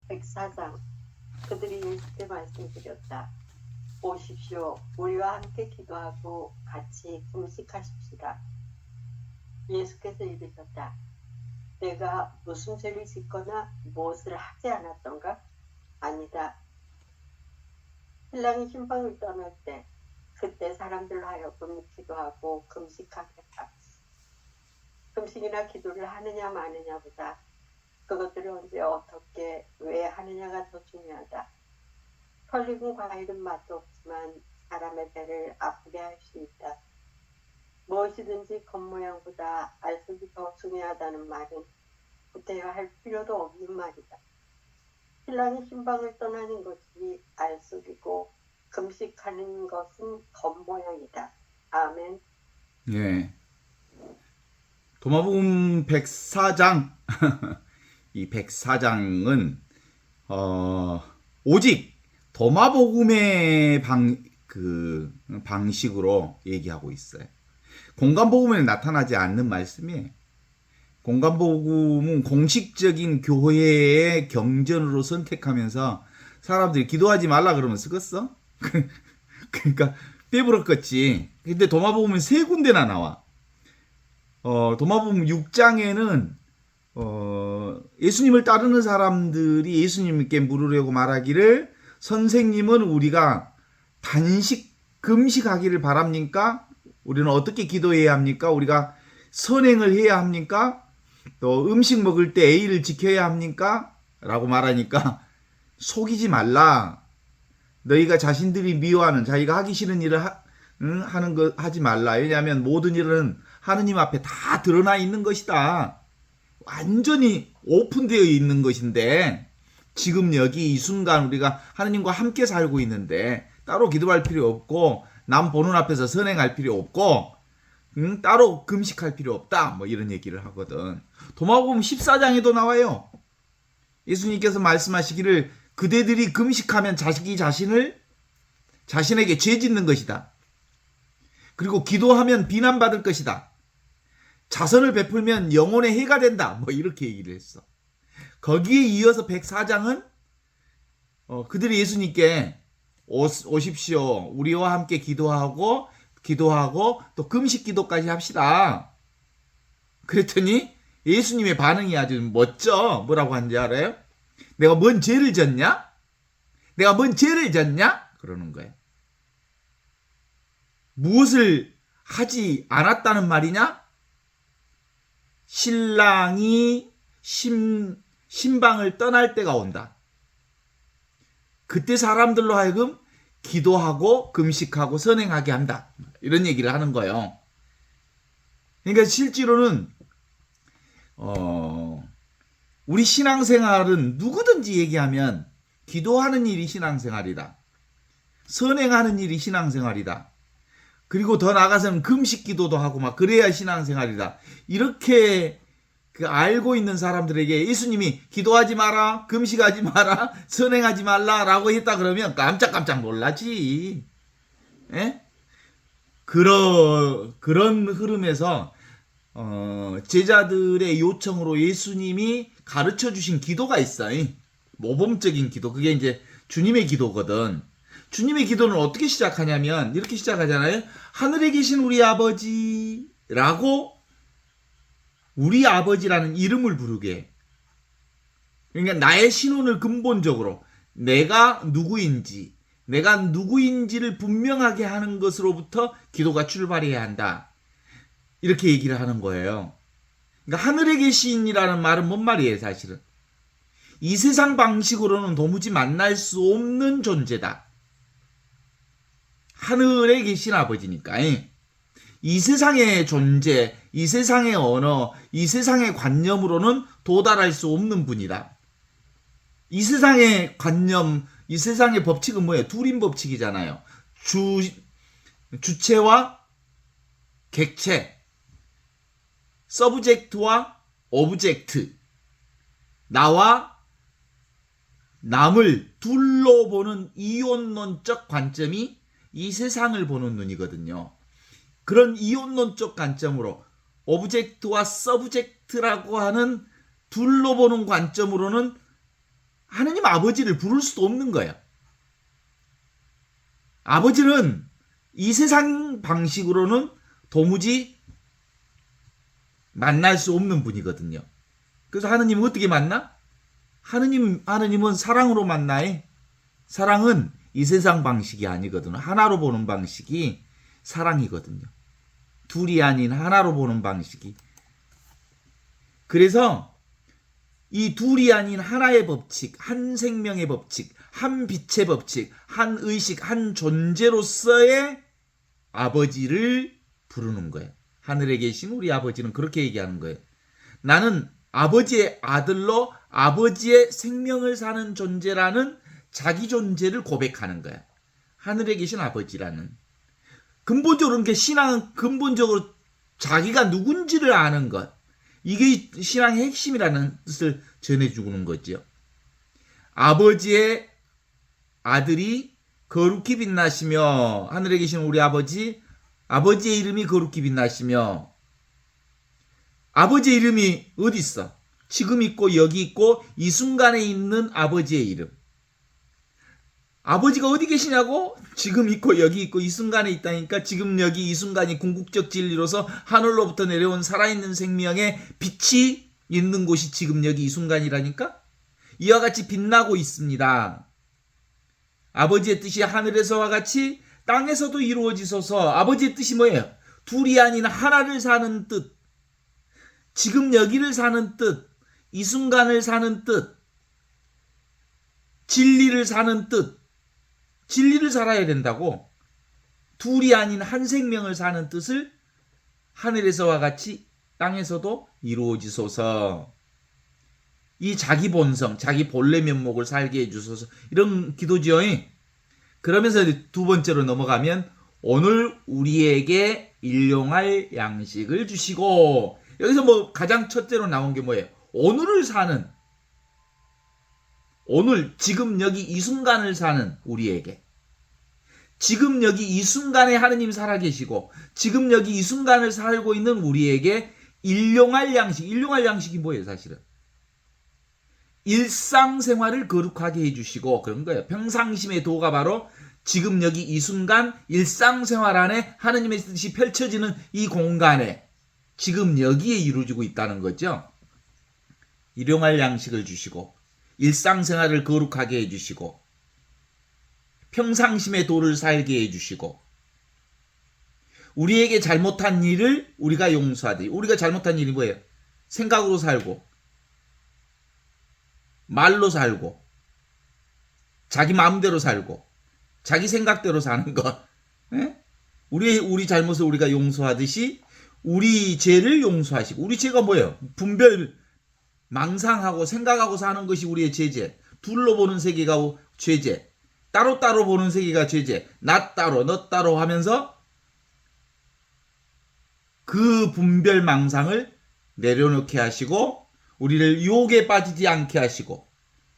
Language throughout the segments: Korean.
백사장 그들이 예수께 말씀드렸다. 오십시오. 우리와 함께 기도하고 같이 금식하십시다. 예수께서 이르셨다. 내가 무슨 죄를 짓거나 무엇을 하지 않았던가? 아니다. 신랑이 신방을 떠날 때 그때 사람들로 하여금 기도하고 금식하게 했다. 금식이나 기도를 하느냐 마느냐보다 그것들을 언제 어떻게 왜 하느냐가 더 중요하다. 털리고 과일은 맛도 없지만 사람의 배를 아프게 할 수 있다. 무엇이든지 겉모양보다 알속이 더 중요하다는 말은 구태여 할 필요도 없는 말이다. 신랑이 신방을 떠나는 것이 알속이고 금식하는 것은 겉모양이다. 아멘. 예. 도마복음 104장 이 104장은 오직 도마복음의 방식으로 얘기하고 있어요. 공간복음에 나타나지 않는 말씀이에요. 공간복음은 공식적인 교회의 경전으로 선택하면서 사람들이 기도하지 말라 그러면 쓰겠어? 그러니까 빼부럽겠지. 근데 도마복음은 세 군데나 나와. 도마복음 6장에는 예수님을 따르는 사람들이 예수님께 물으려고 말하기를 선생님은 우리가 금식하기를 바랍니까? 우리는 어떻게 기도해야 합니까? 우리가 선행을 해야 합니까? 또 음식 먹을 때 예의를 지켜야 합니까? 라고 말하니까 속이지 말라. 너희가 자신들이 미워하는 자기가 하기 싫은 일을 하는 거 하지 말라. 왜냐하면 모든 일은 하느님 앞에 다 드러나 있는 것이다. 완전히 오픈되어 있는 것인데 지금 여기 이 순간 우리가 하느님과 함께 살고 있는데 따로 기도할 필요 없고 남 보는 앞에서 선행할 필요 없고 따로 금식할 필요 없다. 뭐 이런 얘기를 하거든. 도마복음 14장에도 나와요. 예수님께서 말씀하시기를 그대들이 금식하면 자신에게 죄 짓는 것이다. 그리고 기도하면 비난받을 것이다. 자선을 베풀면 영혼의 해가 된다. 뭐 이렇게 얘기를 했어. 거기에 이어서 104장은 그들이 예수님께 오십시오. 우리와 함께 기도하고 또 금식 기도까지 합시다. 그랬더니 예수님의 반응이 아주 멋져. 뭐라고 하는지 알아요? 내가 뭔 죄를 졌냐? 그러는 거예요. 무엇을 하지 않았다는 말이냐? 신랑이 신방을 떠날 때가 온다. 그때 사람들로 하여금 기도하고 금식하고 선행하게 한다. 이런 얘기를 하는 거예요. 그러니까 실제로는 우리 신앙생활은 누구든지 얘기하면 기도하는 일이 신앙생활이다. 선행하는 일이 신앙생활이다. 그리고 더 나아가서는 금식 기도도 하고 막 그래야 신앙생활이다. 이렇게 알고 있는 사람들에게 예수님이 기도하지 마라, 금식하지 마라, 선행하지 말라라고 했다 그러면 깜짝깜짝 놀라지. 예? 그런 흐름에서 제자들의 요청으로 예수님이 가르쳐 주신 기도가 있어요. 모범적인 기도. 그게 이제 주님의 기도거든. 주님의 기도는 어떻게 시작하냐면 이렇게 시작하잖아요. 하늘에 계신 우리 아버지라고 우리 아버지라는 이름을 부르게. 그러니까 나의 신원을 근본적으로 내가 누구인지를 분명하게 하는 것으로부터 기도가 출발해야 한다. 이렇게 얘기를 하는 거예요. 그러니까 하늘에 계신이라는 말은 뭔 말이에요, 사실은? 이 세상 방식으로는 도무지 만날 수 없는 존재다. 하늘에 계신 아버지니까. 이 세상의 존재, 이 세상의 언어, 이 세상의 관념으로는 도달할 수 없는 분이다. 이 세상의 관념, 이 세상의 법칙은 뭐예요? 둘인 법칙이잖아요. 주체와 객체, 서브젝트와 오브젝트, 나와 남을 둘로 보는 이원론적 관점이 이 세상을 보는 눈이거든요. 그런 이원론적 관점으로 오브젝트와 서브젝트라고 하는 둘로 보는 관점으로는 하느님 아버지를 부를 수도 없는 거예요. 아버지는 이 세상 방식으로는 도무지 만날 수 없는 분이거든요. 그래서 하느님은 어떻게 만나? 하느님은 사랑으로 만나요. 사랑은 이 세상 방식이 아니거든요. 하나로 보는 방식이 사랑이거든요. 둘이 아닌 하나로 보는 방식이. 그래서 이 둘이 아닌 하나의 법칙, 한 생명의 법칙, 한 빛의 법칙, 한 의식, 한 존재로서의 아버지를 부르는 거예요. 하늘에 계신 우리 아버지는 그렇게 얘기하는 거예요. 나는 아버지의 아들로 아버지의 생명을 사는 존재라는 자기 존재를 고백하는 거야. 하늘에 계신 아버지라는. 근본적으로 그러니까 신앙은 근본적으로 자기가 누군지를 아는 것. 이게 신앙의 핵심이라는 뜻을 전해주는 거죠. 아버지의 아들이 거룩히 빛나시며 하늘에 계신 우리 아버지의 이름이 거룩히 빛나시며 아버지의 이름이 어디 있어? 지금 있고 여기 있고 이 순간에 있는 아버지의 이름. 아버지가 어디 계시냐고? 지금 있고 여기 있고 이 순간에 있다니까. 지금 여기 이 순간이 궁극적 진리로서 하늘로부터 내려온 살아있는 생명의 빛이 있는 곳이 지금 여기 이 순간이라니까. 이와 같이 빛나고 있습니다. 아버지의 뜻이 하늘에서와 같이 땅에서도 이루어지소서. 아버지의 뜻이 뭐예요? 둘이 아닌 하나를 사는 뜻, 지금 여기를 사는 뜻, 이 순간을 사는 뜻, 진리를 사는 뜻. 진리를 살아야 된다고. 둘이 아닌 한 생명을 사는 뜻을 하늘에서와 같이 땅에서도 이루어지소서. 이 자기 본성, 자기 본래 면목을 살게 해주소서. 이런 기도지요. 그러면서 두 번째로 넘어가면 오늘 우리에게 일용할 양식을 주시고. 여기서 뭐 가장 첫째로 나온 게 뭐예요? 오늘을 사는, 오늘 지금 여기 이 순간을 사는 우리에게, 지금 여기 이 순간에 하느님 살아계시고 지금 여기 이 순간을 살고 있는 우리에게 일용할 양식. 일용할 양식이 뭐예요? 사실은 일상생활을 거룩하게 해주시고 그런 거예요. 평상심의 도가 바로 지금 여기 이 순간 일상생활 안에 하느님의 뜻이 펼쳐지는 이 공간에 지금 여기에 이루어지고 있다는 거죠. 일용할 양식을 주시고 일상생활을 거룩하게 해주시고 평상심의 도를 살게 해주시고 우리에게 잘못한 일을 우리가 용서하되. 우리가 잘못한 일이 뭐예요? 생각으로 살고 말로 살고 자기 마음대로 살고 자기 생각대로 사는 것. 에? 우리 잘못을 우리가 용서하듯이 우리 죄를 용서하시고. 우리 죄가 뭐예요? 분별 망상하고 생각하고 사는 것이 우리의 죄제. 둘로 보는 세계가 죄제. 따로따로 보는 세계가 죄제. 나 따로 너 따로 하면서 그 분별 망상을 내려놓게 하시고 우리를 유혹에 빠지지 않게 하시고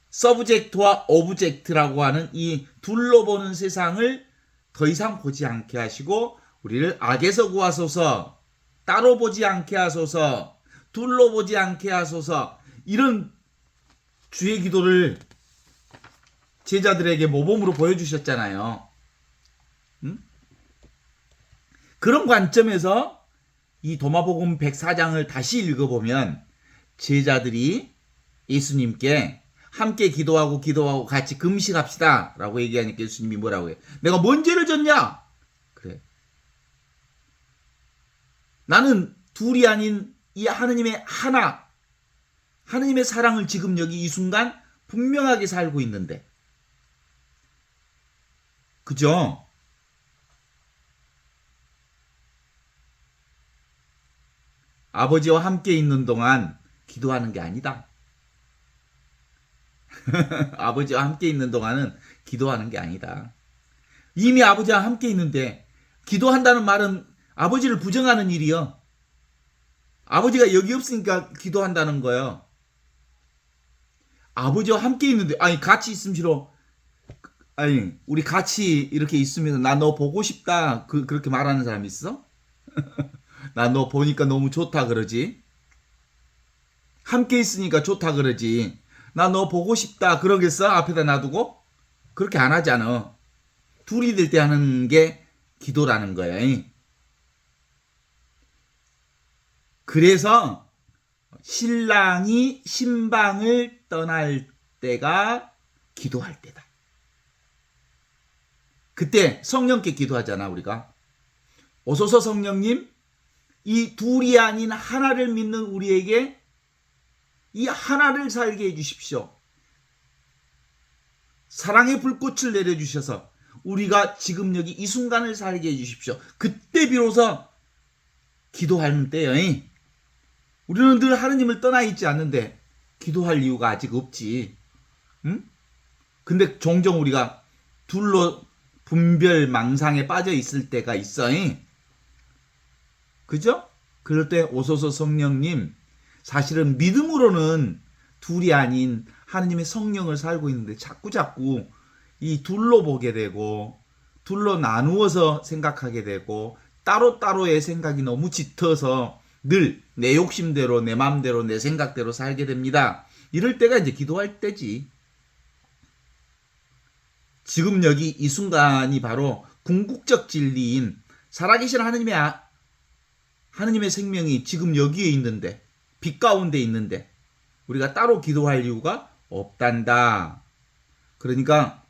서브젝트와 오브젝트라고 하는 이 둘로 보는 세상을 더 이상 보지 않게 하시고 우리를 악에서 구하소서. 따로 보지 않게 하소서. 둘로 보지 않게 하소서. 이런 주의 기도를 제자들에게 모범으로 보여주셨잖아요. 그런 관점에서 이 도마복음 104장을 다시 읽어보면 제자들이 예수님께 함께 기도하고 같이 금식합시다 라고 얘기하니까 예수님이 뭐라고 해요? 내가 뭔 죄를 졌냐? 그래. 나는 둘이 아닌 이 하느님의 하나, 하느님의 사랑을 지금 여기 이 순간 분명하게 살고 있는데. 그죠? 아버지와 함께 있는 동안 기도하는 게 아니다. 아버지와 함께 있는 동안은 기도하는 게 아니다. 이미 아버지와 함께 있는데 기도한다는 말은 아버지를 부정하는 일이요. 아버지가 여기 없으니까 기도한다는 거예요. 아버지와 함께 있는데, 아니 같이 있으면 싫어. 아니 우리 같이 이렇게 있으면 나 너 보고 싶다 그렇게 말하는 사람 있어? 나 너 보니까 너무 좋다 그러지. 함께 있으니까 좋다 그러지. 나 너 보고 싶다 그러겠어? 앞에다 놔두고? 그렇게 안 하잖아. 둘이 될 때 하는 게 기도라는 거야. 그래서 신랑이 신방을 떠날 때가 기도할 때다. 그때 성령께 기도하잖아, 우리가. 오소서 성령님, 이 둘이 아닌 하나를 믿는 우리에게 이 하나를 살게 해주십시오. 사랑의 불꽃을 내려주셔서 우리가 지금 여기 이 순간을 살게 해주십시오. 그때 비로소 기도하는 때요. 우리는 늘 하느님을 떠나 있지 않는데 기도할 이유가 아직 없지. 응? 근데 종종 우리가 둘로 분별 망상에 빠져 있을 때가 있어. 그죠? 그럴 때 오소서 성령님, 사실은 믿음으로는 둘이 아닌 하느님의 성령을 살고 있는데 자꾸 이 둘로 보게 되고 둘로 나누어서 생각하게 되고 따로따로의 생각이 너무 짙어서 늘 내 욕심대로 내 마음대로 내 생각대로 살게 됩니다. 이럴 때가 이제 기도할 때지. 지금 여기 이 순간이 바로 궁극적 진리인 살아계신 하느님의 생명이 지금 여기에 있는데, 빛 가운데 있는데 우리가 따로 기도할 이유가 없단다. 그러니까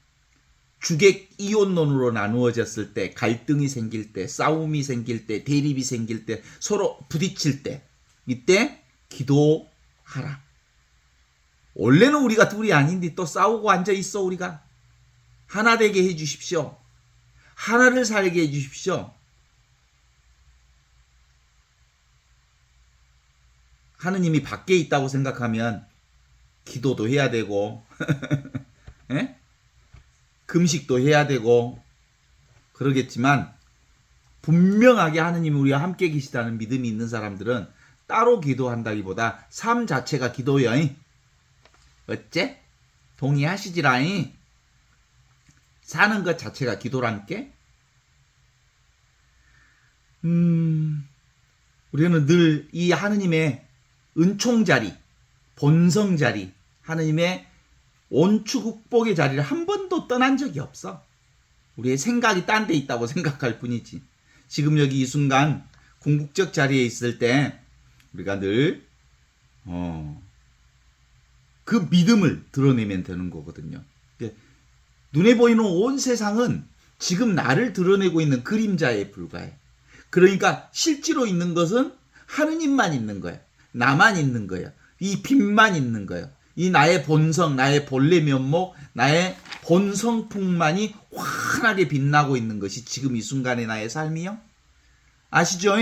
주객 이혼론으로 나누어졌을 때, 갈등이 생길 때, 싸움이 생길 때, 대립이 생길 때, 서로 부딪힐 때, 이때 기도하라. 원래는 우리가 둘이 아닌데 또 싸우고 앉아 있어. 우리가 하나 되게 해 주십시오. 하나를 살게 해 주십시오. 하느님이 밖에 있다고 생각하면 기도도 해야 되고 금식도 해야 되고 그러겠지만, 분명하게 하느님이 우리와 함께 계시다는 믿음이 있는 사람들은 따로 기도한다기보다 삶 자체가 기도여. 어째? 동의하시지라잉? 사는 것 자체가 기도란께? 우리는 늘 이 하느님의 은총 자리, 본성 자리, 하느님의 온추 극복의 자리를 한 번도 떠난 적이 없어. 우리의 생각이 딴 데 있다고 생각할 뿐이지. 지금 여기 이 순간 궁극적 자리에 있을 때 우리가 늘 그 믿음을 드러내면 되는 거거든요. 눈에 보이는 온 세상은 지금 나를 드러내고 있는 그림자에 불과해. 그러니까 실제로 있는 것은 하느님만 있는 거야. 나만 있는 거야. 이 빛만 있는 거야. 이 나의 본성, 나의 본래 면목, 나의 본성풍만이 환하게 빛나고 있는 것이 지금 이 순간의 나의 삶이요. 아시죠?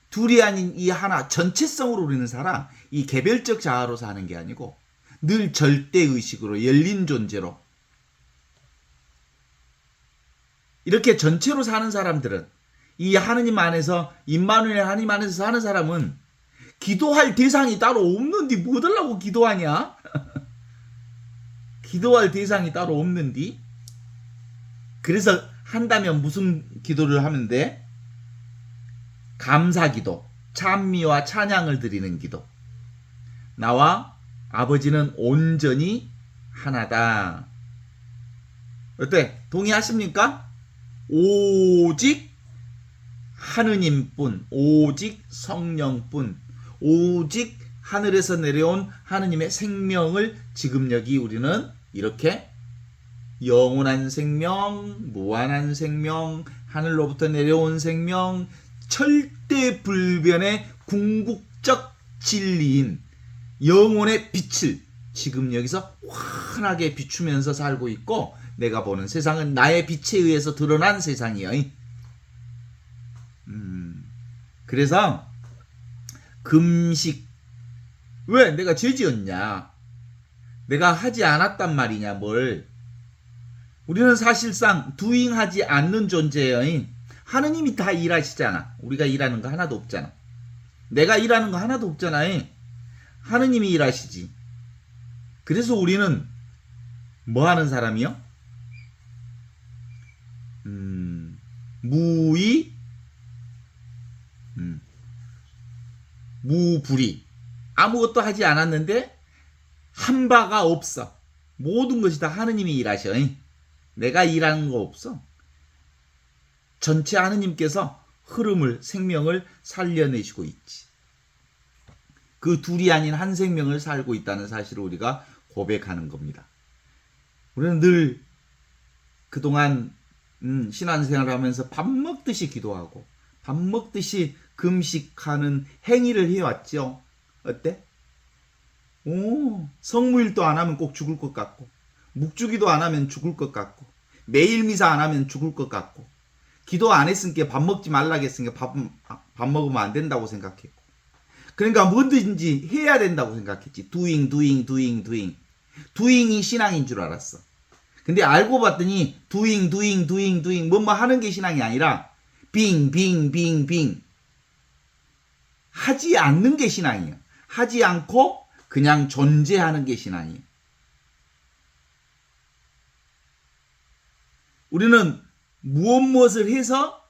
둘이 아닌 이 하나, 전체성으로 우리는 살아. 이 개별적 자아로 사는 게 아니고 늘 절대의식으로, 열린 존재로. 이렇게 전체로 사는 사람들은, 이 하느님 안에서, 임마누엘 하느님 안에서 사는 사람은 기도할 대상이 따로 없는디 뭐 달라고 기도하냐? 기도할 대상이 따로 없는디? 그래서 한다면 무슨 기도를 하면 돼? 감사기도, 찬미와 찬양을 드리는 기도. 나와 아버지는 온전히 하나다. 어때? 동의하십니까? 오직 하느님뿐, 오직 성령뿐, 오직 하늘에서 내려온 하느님의 생명을 지금 여기 우리는 이렇게 영원한 생명, 무한한 생명, 하늘로부터 내려온 생명, 절대 불변의 궁극적 진리인 영혼의 빛을 지금 여기서 환하게 비추면서 살고 있고, 내가 보는 세상은 나의 빛에 의해서 드러난 세상이요. 그래서 금식, 왜 내가 죄 지었냐? 내가 하지 않았단 말이냐 뭘. 우리는 사실상 두잉하지 않는 존재예요. 하느님이 다 일하시잖아. 우리가 일하는 거 하나도 없잖아. 내가 일하는 거 하나도 없잖아. 하느님이 일하시지. 그래서 우리는 뭐 하는 사람이요? 무의, 무불의. 아무것도 하지 않았는데 한 바가 없어. 모든 것이 다 하느님이 일하셔. 내가 일하는 거 없어. 전체 하느님께서 흐름을, 생명을 살려내시고 있지. 그 둘이 아닌 한 생명을 살고 있다는 사실을 우리가 고백하는 겁니다. 우리는 늘 그동안 신앙생활을 하면서 밥 먹듯이 기도하고 밥 먹듯이 금식하는 행위를 해왔죠. 어때? 성무일도 안 하면 꼭 죽을 것 같고 묵주기도 안 하면 죽을 것 같고 매일 미사 안 하면 죽을 것 같고 기도 안 했으니까 밥 먹지 말라 했으니까 밥 먹으면 안 된다고 생각했고 그러니까 뭐든지 해야 된다고 생각했지. doing이 신앙인 줄 알았어. 근데 알고 봤더니 doing 뭐뭐 하는 게 신앙이 아니라 being 하지 않는 게 신앙이에요. 하지 않고 그냥 존재하는 게 신앙이에요. 우리는 무엇을 해서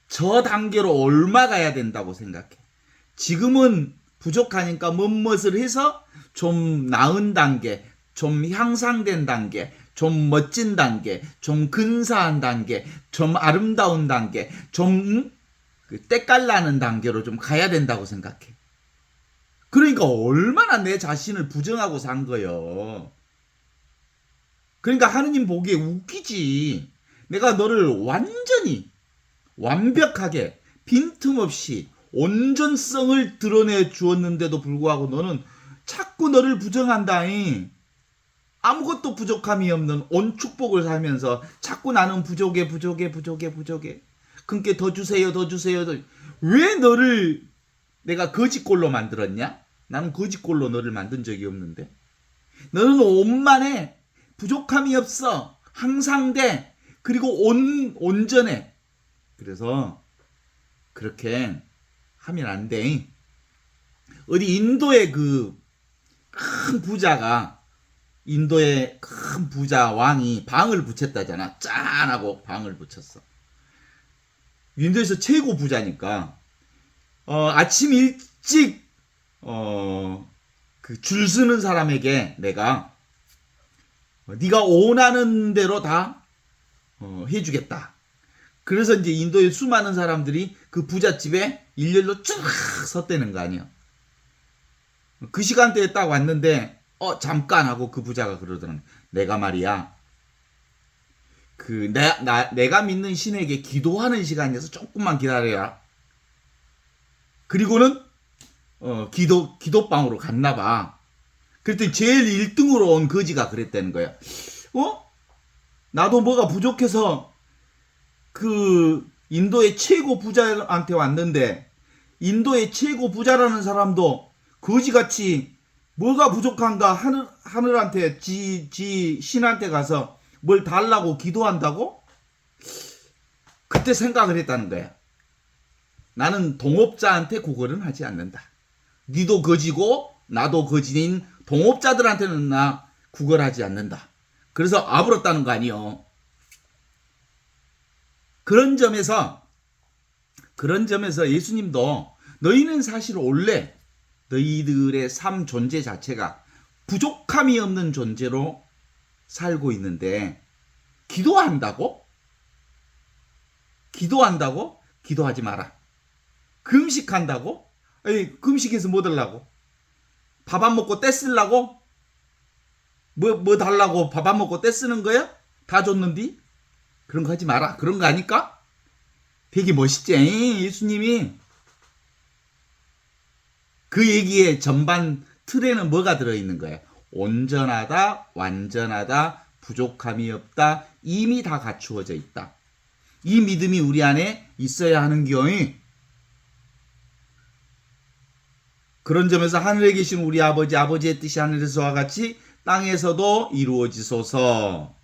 저 단계로 올라가야 된다고 생각해. 지금은 부족하니까 무엇을 해서 좀 나은 단계, 좀 향상된 단계, 좀 멋진 단계, 좀 근사한 단계, 좀 아름다운 단계, 좀 때깔나는 단계로 좀 가야 된다고 생각해. 그러니까 얼마나 내 자신을 부정하고 산 거요. 그러니까 하느님 보기에 웃기지. 내가 너를 완전히 완벽하게 빈틈없이 온전성을 드러내 주었는데도 불구하고 너는 자꾸 너를 부정한다잉. 아무것도 부족함이 없는 온 축복을 살면서 자꾸 나는 부족해. 그러니까 더 주세요. 왜 너를 내가 거짓골로 만들었냐? 나는 거짓골로 너를 만든 적이 없는데. 너는 온만해. 부족함이 없어. 항상 돼. 그리고 온전해. 그래서 그렇게 하면 안 돼. 어디 인도의 그 큰 부자가 인도의 큰 부자 왕이 방을 붙였다잖아. 짠하고 방을 붙였어. 인도에서 최고 부자니까 아침 일찍 그 줄 서는 사람에게 내가 네가 원하는 대로 다 해주겠다. 그래서 이제 인도의 수많은 사람들이 그 부잣집에 일렬로 쭉 섰다는 거 아니야. 그 시간대에 딱 왔는데 잠깐 하고 그 부자가 그러더라고. 내가 말이야 내가 믿는 신에게 기도하는 시간이어서 조금만 기다려라. 그리고는 기도방으로 갔나 봐. 그랬더니 제일 1등으로 온 거지가 그랬다는 거야. 나도 뭐가 부족해서 그 인도의 최고 부자한테 왔는데 인도의 최고 부자라는 사람도 거지같이 뭐가 부족한가 하늘한테 지 신한테 가서 뭘 달라고 기도한다고? 그때 생각을 했다는 거야. 나는 동업자한테 구걸은 하지 않는다. 니도 거지고 나도 거지인 동업자들한테는 나 구걸하지 않는다. 그래서 아부렀다는 거 아니요. 그런 점에서 예수님도 너희는 사실 원래 너희들의 삶 존재 자체가 부족함이 없는 존재로 살고 있는데 기도한다고? 기도하지 마라. 금식한다고? 금식해서 뭐 달라고? 밥 안 먹고 떼쓰려고? 뭐 달라고 밥 안 먹고 떼쓰는 거야? 다 줬는디? 그런 거 하지 마라. 그런 거 아닐까? 되게 멋있지, 예수님이. 그 얘기의 전반 틀에는 뭐가 들어있는 거야? 온전하다, 완전하다, 부족함이 없다, 이미 다 갖추어져 있다. 이 믿음이 우리 안에 있어야 하는 경우 그런 점에서 하늘에 계신 우리 아버지의 뜻이 하늘에서와 같이 땅에서도 이루어지소서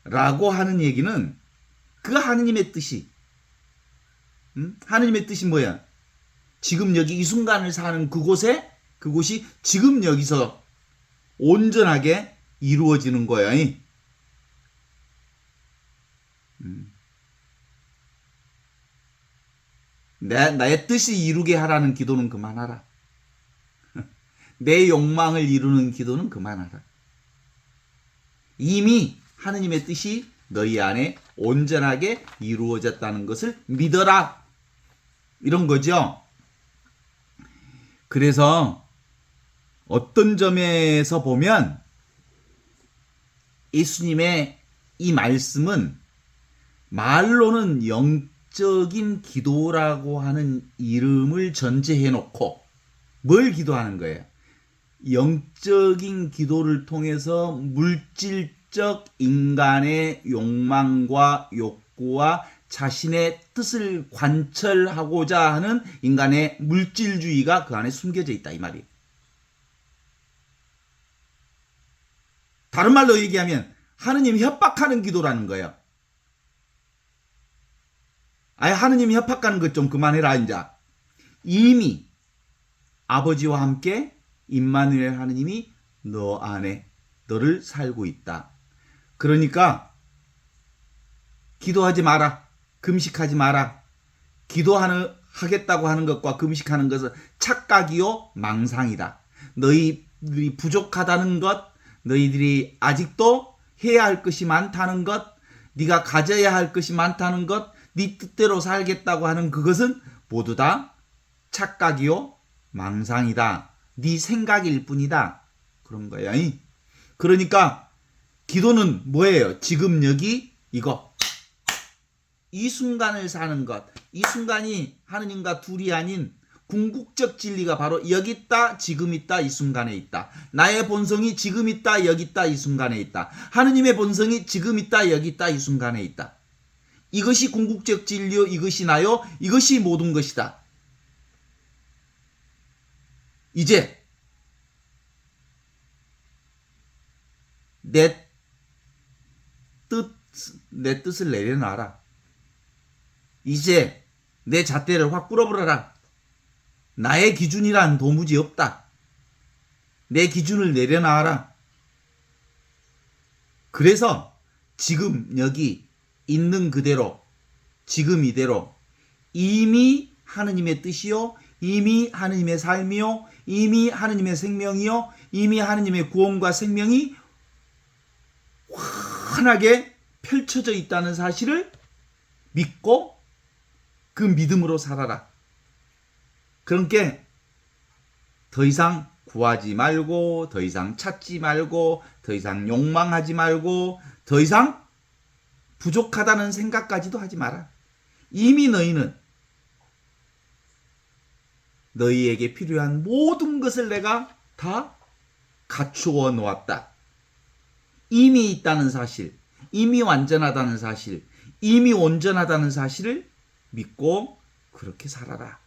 라고 하는 얘기는 그 하느님의 뜻이 하느님의 뜻이 뭐야? 지금 여기 이 순간을 사는 그곳이 지금 여기서 온전하게 이루어지는 거야. 나의 뜻이 이루게 하라는 기도는 그만하라. 내 욕망을 이루는 기도는 그만하라. 이미 하느님의 뜻이 너희 안에 온전하게 이루어졌다는 것을 믿어라. 이런 거죠. 그래서 어떤 점에서 보면 예수님의 이 말씀은 말로는 영적인 기도라고 하는 이름을 전제해 놓고 뭘 기도하는 거예요? 영적인 기도를 통해서 물질적 인간의 욕망과 욕구와 자신의 뜻을 관철하고자 하는 인간의 물질주의가 그 안에 숨겨져 있다, 이 말이에요. 다른 말로 얘기하면 하느님 협박하는 기도라는 거예요. 아예 하느님 협박하는 것 좀 그만해라 이제. 이미 아버지와 함께 임마누엘 하느님이 너 안에 너를 살고 있다. 그러니까 기도하지 마라. 금식하지 마라. 기도하겠다고 하는 것과 금식하는 것은 착각이요 망상이다. 너희들이 부족하다는 것, 너희들이 아직도 해야 할 것이 많다는 것, 네가 가져야 할 것이 많다는 것, 네 뜻대로 살겠다고 하는 그것은 모두 다 착각이요 망상이다. 네 생각일 뿐이다. 그런 거야. 그러니까 기도는 뭐예요? 지금 여기 이거. 이 순간을 사는 것. 이 순간이 하느님과 둘이 아닌 궁극적 진리가 바로 여기 있다, 지금 있다, 이 순간에 있다. 나의 본성이 지금 있다, 여기 있다, 이 순간에 있다. 하느님의 본성이 지금 있다, 여기 있다, 이 순간에 있다. 이것이 궁극적 진리요, 이것이 나요, 이것이 모든 것이다. 이제 내 뜻을 내려놔라. 이제 내 잣대를 확 불어버려라. 나의 기준이란 도무지 없다. 내 기준을 내려놔라. 그래서 지금 여기 있는 그대로, 지금 이대로 이미 하느님의 뜻이요, 이미 하느님의 삶이요, 이미 하느님의 생명이요, 이미 하느님의 구원과 생명이 환하게 펼쳐져 있다는 사실을 믿고 그 믿음으로 살아라. 그러니까 더 이상 구하지 말고, 더 이상 찾지 말고, 더 이상 욕망하지 말고, 더 이상 부족하다는 생각까지도 하지 마라. 이미 너희는 너희에게 필요한 모든 것을 내가 다 갖추어 놓았다. 이미 있다는 사실, 이미 완전하다는 사실, 이미 온전하다는 사실을 믿고 그렇게 살아라.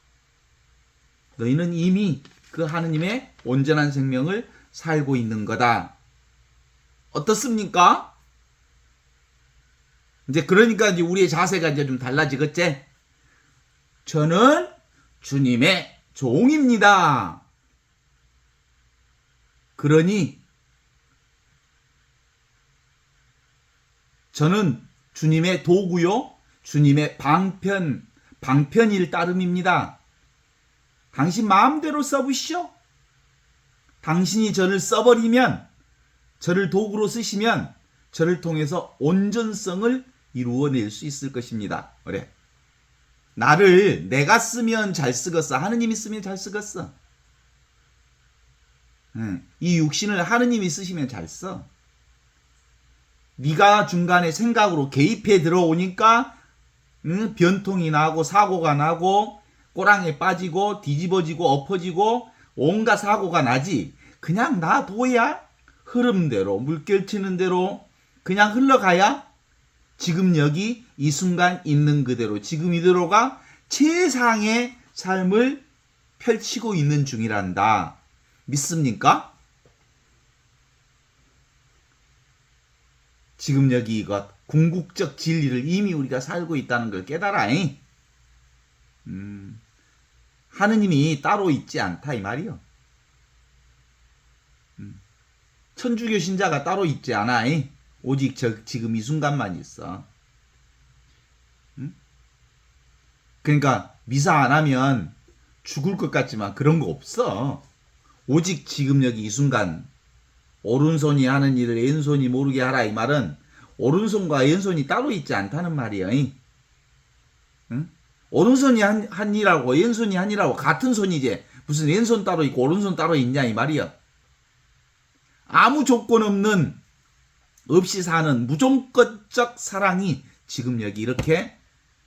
너희는 이미 그 하느님의 온전한 생명을 살고 있는 거다. 어떻습니까? 이제 그러니까 이제 우리의 자세가 이제 좀 달라지겠지? 저는 주님의 종입니다. 그러니 저는 주님의 도구요, 주님의 방편일 따름입니다. 당신 마음대로 써보시오. 당신이 저를 써버리면, 저를 도구로 쓰시면 저를 통해서 온전성을 이루어낼 수 있을 것입니다. 그래. 나를 내가 쓰면 잘 쓰겠어. 하느님이 쓰면 잘 쓰겠어. 이 육신을 하느님이 쓰시면 잘 써. 네가 중간에 생각으로 개입해 들어오니까 변통이 나고 사고가 나고 꼬랑에 빠지고 뒤집어지고 엎어지고 온갖 사고가 나지. 그냥 놔둬야 흐름대로 물결치는 대로 그냥 흘러가야 지금 여기 이 순간 있는 그대로 지금 이대로가 최상의 삶을 펼치고 있는 중이란다. 믿습니까? 지금 여기 이것 궁극적 진리를 이미 우리가 살고 있다는 걸 깨달아. 하느님이 따로 있지 않다 이 말이요. 천주교 신자가 따로 있지 않아. 오직 지금 이 순간만 있어. 그러니까 미사 안 하면 죽을 것 같지만 그런 거 없어. 오직 지금 여기 이 순간 오른손이 하는 일을 왼손이 모르게 하라. 이 말은 오른손과 왼손이 따로 있지 않다는 말이야. 응? 오른손이 한 일하고 왼손이 한 일하고 같은 손이지. 무슨 왼손 따로 있고 오른손 따로 있냐 이 말이야. 아무 조건 없는 없이 사는 무조건적 사랑이 지금 여기 이렇게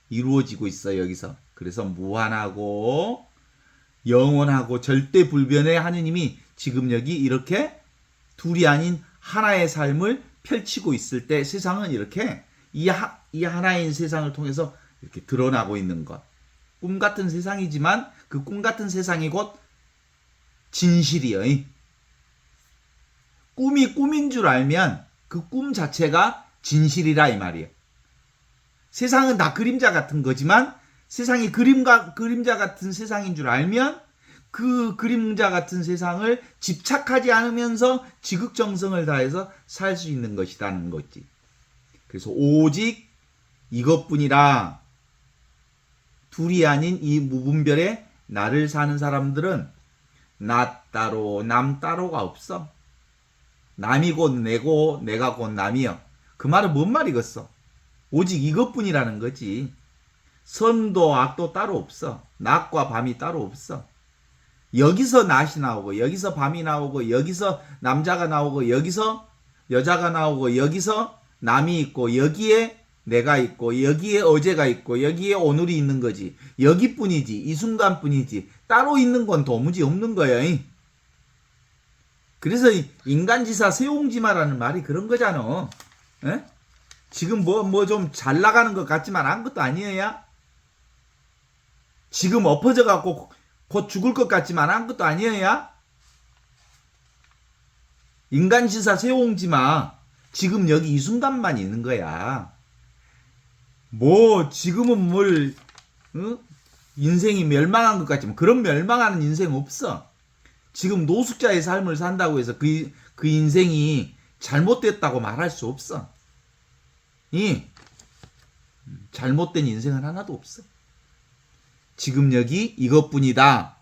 이루어지고 있어 여기서. 그래서 무한하고 영원하고 절대 불변의 하느님이 지금 여기 이렇게 둘이 아닌 하나의 삶을 펼치고 있을 때 세상은 이렇게 이 하나인 세상을 통해서 이렇게 드러나고 있는 것. 꿈 같은 세상이지만 그 꿈 같은 세상이 곧 진실이여. 꿈이 꿈인 줄 알면 그 꿈 자체가 진실이라 이 말이에요. 세상은 다 그림자 같은 거지만 세상이 그림자 같은 세상인 줄 알면 그 그림자 같은 세상을 집착하지 않으면서 지극정성을 다해서 살 수 있는 것이라는 거지. 그래서 오직 이것뿐이라. 둘이 아닌 이 무분별의 나를 사는 사람들은 나 따로 남 따로가 없어. 남이 곧 내고 내가 곧 남이여. 그 말은 뭔 말이겠어? 오직 이것뿐이라는 거지. 선도 악도 따로 없어. 낮과 밤이 따로 없어. 여기서 낮이 나오고 여기서 밤이 나오고 여기서 남자가 나오고 여기서 여자가 나오고 여기서 남이 있고 여기에 내가 있고 여기에 어제가 있고 여기에 오늘이 있는 거지. 여기뿐이지. 이 순간뿐이지. 따로 있는 건 도무지 없는 거야. 그래서 인간지사 세옹지마라는 말이 그런 거잖아. 에? 지금 뭐 좀 잘 나가는 것 같지만 아무것도 아니에요. 지금 엎어져 갖고 곧 죽을 것 같지만 아무것도 아니에요. 인간지사 세옹지마. 지금 여기 이 순간만 있는 거야. 뭐 지금은 뭘 인생이 멸망한 것 같지만 그런 멸망하는 인생 없어. 지금 노숙자의 삶을 산다고 해서 그 인생이 잘못됐다고 말할 수 없어. 잘못된 인생은 하나도 없어. 지금 여기 이것뿐이다.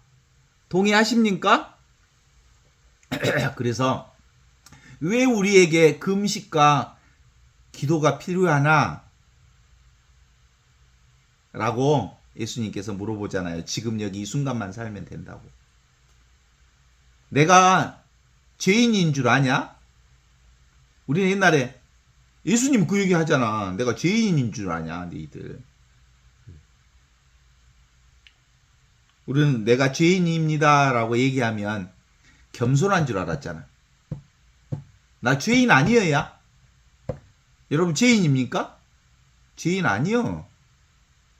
동의하십니까? 그래서 왜 우리에게 금식과 기도가 필요하나? 라고 예수님께서 물어보잖아요. 지금 여기 이 순간만 살면 된다고. 내가 죄인인 줄 아냐? 우리는 옛날에 예수님 그 얘기 하잖아. 내가 죄인인 줄 아냐, 너희들. 우리는 내가 죄인입니다 라고 얘기하면 겸손한 줄 알았잖아. 나 죄인 아니에요? 여러분 죄인입니까? 죄인 아니요.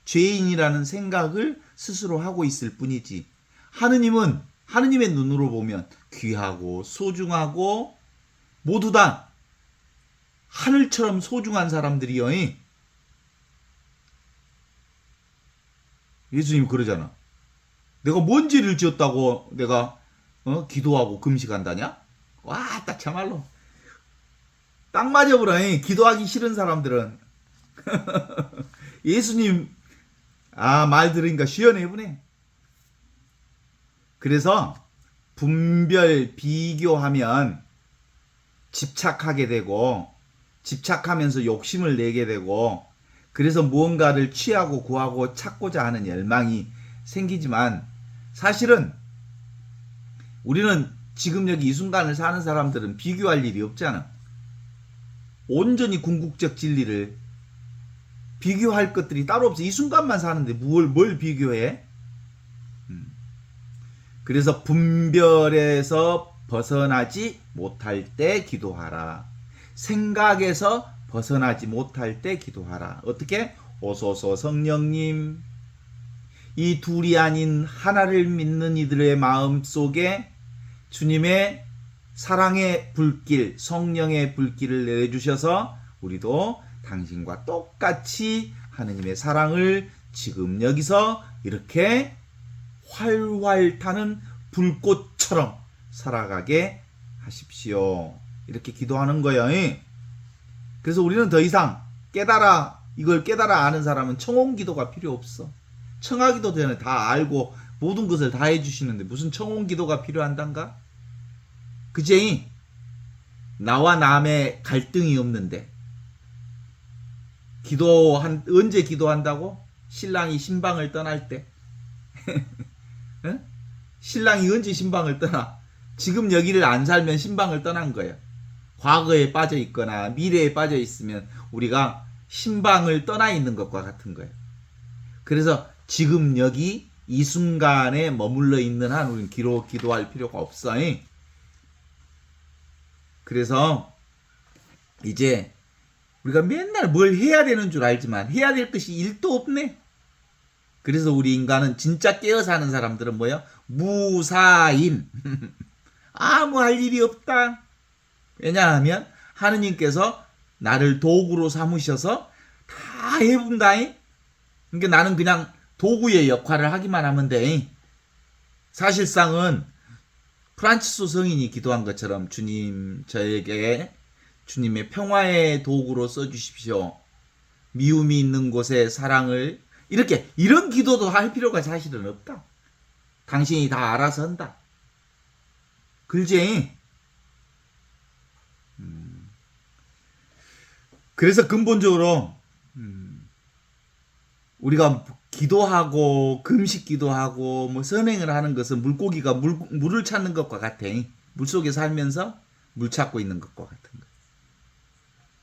죄인이라는 생각을 스스로 하고 있을 뿐이지. 하느님은 하느님의 눈으로 보면 귀하고 소중하고 모두 다 하늘처럼 소중한 사람들이요. 예수님 그러잖아. 내가 뭔 죄를 지었다고 내가 기도하고 금식한다냐? 와, 딱 참말로 딱 맞아버려. 기도하기 싫은 사람들은 예수님 말 들으니까 시원해보네. 그래서 분별 비교하면 집착하게 되고 집착하면서 욕심을 내게 되고 그래서 무언가를 취하고 구하고 찾고자 하는 열망이 생기지만 사실은 우리는 지금 여기 이 순간을 사는 사람들은 비교할 일이 없잖아. 온전히 궁극적 진리를 비교할 것들이 따로 없어. 이 순간만 사는데 뭘 비교해? 그래서 분별에서 벗어나지 못할 때 기도하라. 생각에서 벗어나지 못할 때 기도하라. 어떻게? 오소서 성령님. 이 둘이 아닌 하나를 믿는 이들의 마음 속에 주님의 사랑의 불길, 성령의 불길을 내주셔서 우리도 당신과 똑같이 하느님의 사랑을 지금 여기서 이렇게 활활 타는 불꽃처럼 살아가게 하십시오. 이렇게 기도하는 거예요. 그래서 우리는 더 이상 이걸 깨달아 아는 사람은 청혼 기도가 필요 없어. 청하기도 전에 다 알고 모든 것을 다 해주시는데 무슨 청혼 기도가 필요한단가? 그제? 나와 남의 갈등이 없는데 언제 기도한다고? 신랑이 신방을 떠날 때. 응? 신랑이 언제 신방을 떠나? 지금 여기를 안 살면 신방을 떠난 거예요. 과거에 빠져 있거나 미래에 빠져 있으면 우리가 신방을 떠나 있는 것과 같은 거예요. 그래서 지금 여기 이 순간에 머물러 있는 한 우리는 기도할 필요가 없어. 그래서 이제 우리가 맨날 뭘 해야 되는 줄 알지만 해야 될 것이 일도 없네. 그래서 우리 인간은 진짜 깨어 사는 사람들은 뭐예요? 무사인. 아무 할 일이 없다. 왜냐하면 하느님께서 나를 도구로 삼으셔서 다 해본다. 그러니까 나는 그냥 도구의 역할을 하기만 하면 돼. 사실상은 프란치스 성인이 기도한 것처럼 주님 저에게 주님의 평화의 도구로 써주십시오. 미움이 있는 곳에 사랑을 이런 기도도 할 필요가 사실은 없다. 당신이 다 알아서 한다. 글지? 그래서 근본적으로 우리가 기도하고 금식 기도하고 뭐 선행을 하는 것은 물고기가 물을 찾는 것과 같아. 물속에 살면서 물 찾고 있는 것과 같은 거.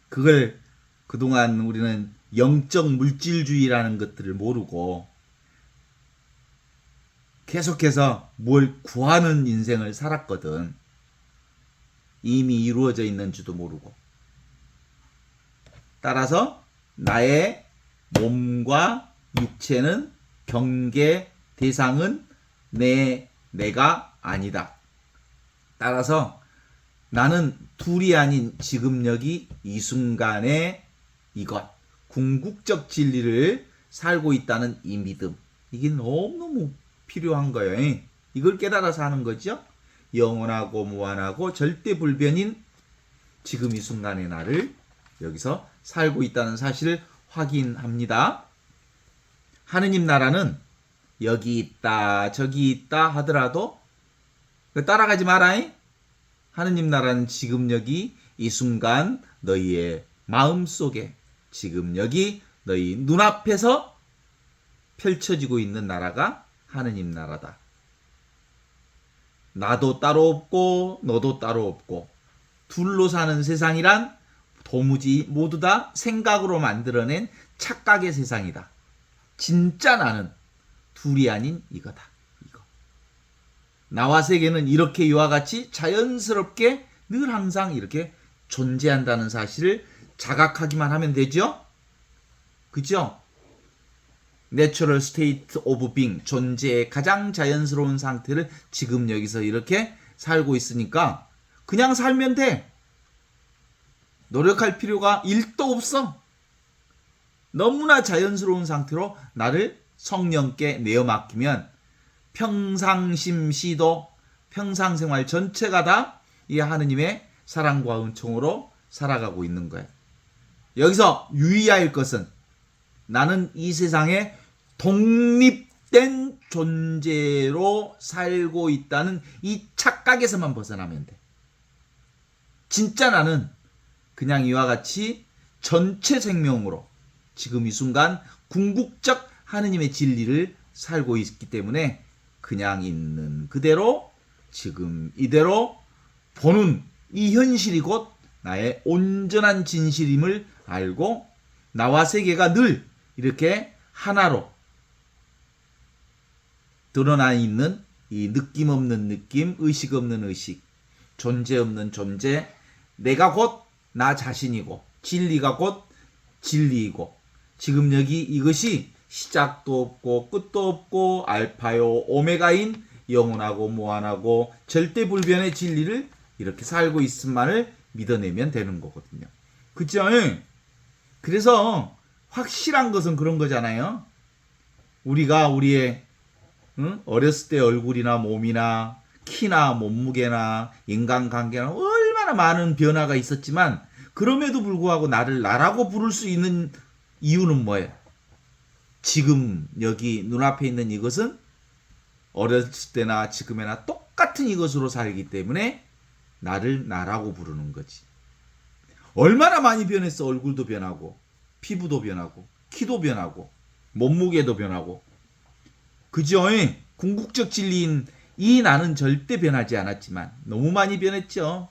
그걸 그동안 우리는 영적 물질주의라는 것들을 모르고 계속해서 뭘 구하는 인생을 살았거든. 이미 이루어져 있는 줄도 모르고. 따라서 나의 몸과 육체는 경계 대상은 내가 아니다. 따라서 나는 둘이 아닌 지금 여기 이 순간에 이것 궁극적 진리를 살고 있다는 이 믿음, 이게 너무너무 필요한 거예요. 이걸 깨달아서 하는 거죠. 영원하고 무한하고 절대 불변인 지금 이 순간의 나를 여기서 살고 있다는 사실을 확인합니다. 하느님 나라는 여기 있다 저기 있다 하더라도 따라가지 마라. 하느님 나라는 지금 여기 이 순간 너희의 마음속에 지금 여기 너희 눈앞에서 펼쳐지고 있는 나라가 하느님 나라다. 나도 따로 없고 너도 따로 없고 둘로 사는 세상이란 도무지 모두 다 생각으로 만들어낸 착각의 세상이다. 진짜 나는 둘이 아닌 이거다. 이거. 나와 세계는 이렇게 이와 같이 자연스럽게 늘 항상 이렇게 존재한다는 사실을 자각하기만 하면 되죠? 그죠? Natural state of being, 존재의 가장 자연스러운 상태를 지금 여기서 이렇게 살고 있으니까 그냥 살면 돼. 노력할 필요가 1도 없어. 너무나 자연스러운 상태로 나를 성령께 내어 맡기면 평상심 시도, 평상생활 전체가 다 이 하느님의 사랑과 은총으로 살아가고 있는 거예요. 여기서 유의할 것은 나는 이 세상에 독립된 존재로 살고 있다는 이 착각에서만 벗어나면 돼. 진짜 나는 그냥 이와 같이 전체 생명으로 지금 이 순간 궁극적 하느님의 진리를 살고 있기 때문에 그냥 있는 그대로 지금 이대로 보는 이 현실이 곧 나의 온전한 진실임을 알고 나와 세계가 늘 이렇게 하나로 드러나 있는 이 느낌 없는 느낌, 의식 없는 의식, 존재 없는 존재, 내가 곧 나 자신이고 진리가 곧 진리이고 지금 여기 이것이 시작도 없고 끝도 없고 알파요 오메가인 영원하고 무한하고 절대불변의 진리를 이렇게 살고 있음만을 믿어내면 되는 거거든요. 그죠? 그래서 확실한 것은 그런 거잖아요. 우리가 우리의 어렸을 때 얼굴이나 몸이나 키나 몸무게나 인간관계나 얼마나 많은 변화가 있었지만 그럼에도 불구하고 나를 나라고 부를 수 있는 이유는 뭐예요? 지금 여기 눈앞에 있는 이것은 어렸을 때나 지금이나 똑같은 이것으로 살기 때문에 나를 나라고 부르는 거지. 얼마나 많이 변했어. 얼굴도 변하고 피부도 변하고 키도 변하고 몸무게도 변하고. 그죠? 궁극적 진리인 이 나는 절대 변하지 않았지만 너무 많이 변했죠.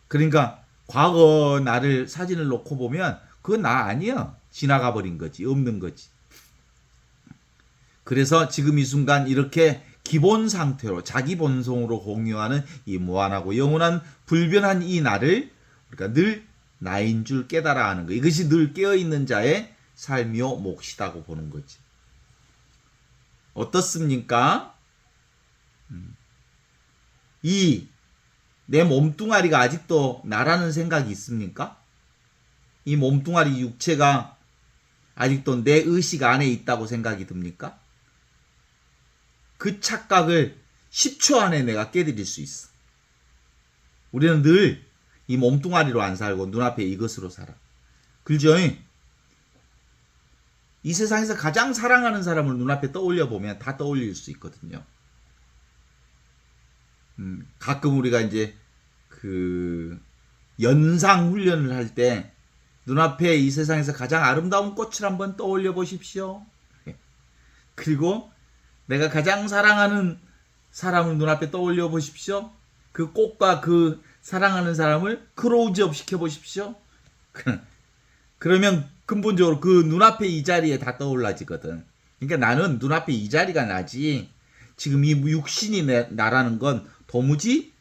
그러니까 과거 나를 사진을 놓고 보면 그건 나 아니야. 지나가 버린 거지. 없는 거지. 그래서 지금 이 순간 이렇게 기본 상태로 자기 본성으로 공유하는 이 무한하고 영원한 불변한 이 나를 우리가 늘 나인 줄 깨달아 하는 거. 이것이 늘 깨어있는 자의 삶이요 몫이라고 보는 거지. 어떻습니까? 이 내 몸뚱아리가 아직도 나라는 생각이 있습니까? 이 몸뚱아리 육체가 아직도 내 의식 안에 있다고 생각이 듭니까? 그 착각을 10초 안에 내가 깨드릴 수 있어. 우리는 늘 이 몸뚱아리로 안 살고 눈앞에 이것으로 살아. 그죠? 이 세상에서 가장 사랑하는 사람을 눈앞에 떠올려 보면 다 떠올릴 수 있거든요. 가끔 우리가 이제 그 연상 훈련을 할 때 눈앞에 이 세상에서 가장 아름다운 꽃을 한번 떠올려 보십시오. 그리고 내가 가장 사랑하는 사람을 눈앞에 떠올려 보십시오. 그 꽃과 그 사랑하는 사람을 클로즈업 시켜 보십시오. 그러면 근본적으로 그 눈앞에 이 자리에 다 떠올라지거든. 그러니까 나는 눈앞에 이 자리가 나지. 지금 이 육신이 나라는 건 도무지